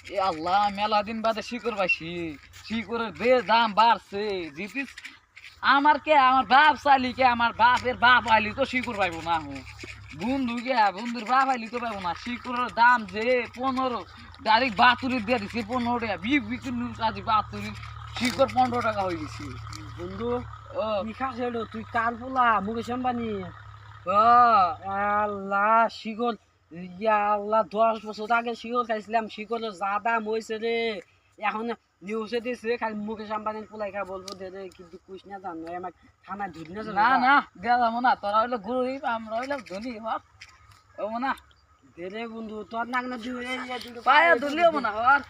এ আল্লাহ মেলা দিন বাদে শিকড় পাইছি শিকড়ের দাম বাড়ছে জিতিস আমার কে আমার বাপ চাইলি কে আমার বাপের বাপ আইলি তো শিকড় পাইবো না বন্ধু কে বন্ধুর বাপ আইলি তো পাইবো না শিকড়ের দাম যে 15 ডাইরেক্ট 72 দিয়ে দিছে 15 টাকা বিক্রি কাজে 72 শিকড় 15 টাকা হয়ে গেছে বন্ধু কি খাস এলো তুই কাল পোলা মুকেশ আম্বানি আল্লাহ শিকল ইয়া আল্লাহ 10 বছর আগে শিকল খাইছিলাম শিকলের যা দাম হয়েছে রে এখন নিউজে দিছে খালি মুকেশ আম্বানির পোলাই খা বলবো দে রে কিন্তু কুছ না জানো আমার থানা ধুই না না না গেলাম না তোরা হইলো গরিব আমরা হইলো ধনী হক ও না দে রে বন্ধু তোর নাক না দুই পায়া ধরলিও মনে হর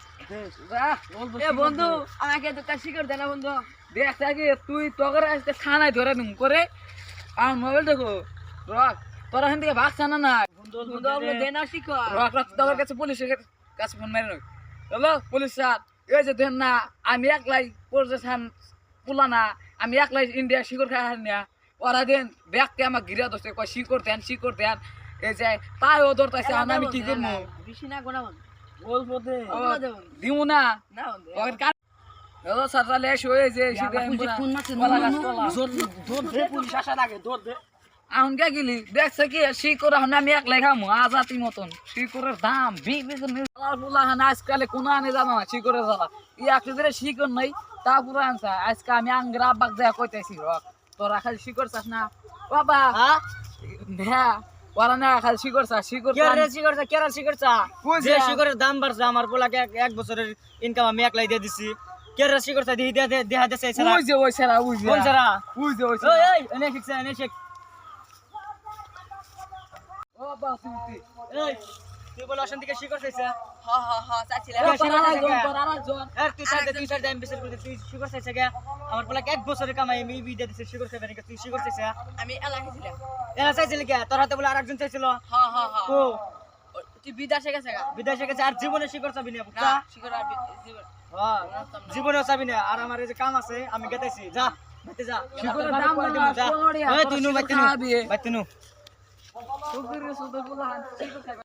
এ বন্ধু আমাকে তো কাশি করে দে না বন্ধু দেখ আগে তুই তোকে আজকে থানায় ধরে নুম করে আর মোবাইল দেখো রক তোরা এখান থেকে ভাগছ না না বন্ধু বন্ধু আমরা দে না শিখো রক রক তোর কাছে পুলিশের কাছে ফোন মারি রক হ্যালো পুলিশ স্যার এই যে দেন না আমি একলাই পড়ছেন পুলানা আমি একলাই ইন্ডিয়া শিকড় খাই না ওরা দেন ব্যাগকে আমার ঘিরে ধরছে কয় শিকড় দেন এই যে পায়ে ও ধরতেছে আমি কি করবো বেশি না গোনা বলবো দে দিমু না না হ্যালো স্যার তাহলে এসো এই যে পুলিশ আসার আগে দৌড় দে এখন কে গেলি দেখছে কি শিকড় এখন আমি একলাই খামো আজাতি মতন শিকড়ের দাম আজকালে কোনো আনে জানো না শিকড়ের জ্বালা ই একটু ধরে শিকড় নাই তা পুরো আনছা আজকে আমি আঙ্গের আব্বাক দেয়া কইতেছি রক তোরা খালি শিকড় চাস না বাবা হ্যাঁ ওরা না খালি শিকড় চাস শিকড় কেরা শিকড়ছা যে শিকড়ের দাম বাড়ছে আমার পোলাকে এক বছরের ইনকাম আমি একলাই দিয়ে দিছি কেরা শিকড়ছা দিয়ে দেয়া দেছে ওই সারা কোন সারা ওই এনে শিখছে এনে শিখ ও বাসুতি এই তুই বল অশান্তি কে শিকড় চাইছে চাইছিলাম তুই সাইড দাম বেশি করে তুই শিকড় চাইছে কে আমার পোলাকে এক বছরের কামাই আমি দিয়ে দিছি শিকড় চাইবে নাকি তুই শিকড় চাইছে আমি এলা গেছিলাম এরা চাইছিল কে তোর হাতে বলে আরেকজন চাইছিল তো তুই বিদেশে গেছে গা বিদেশে গেছে আর জীবনে শিকড় চাবি না না বুঝছা শিকড় আর জীবন হ্যাঁ জীবনেও চাবি না আর আমার এই যে কাম আছে আমি গেতাইছি যা বাইতে যা শিকড়ের দাম যা এই তুই নু বাইতে নু খাবি বাইতে নু সুন্দর সুন্দর বলা শিকড়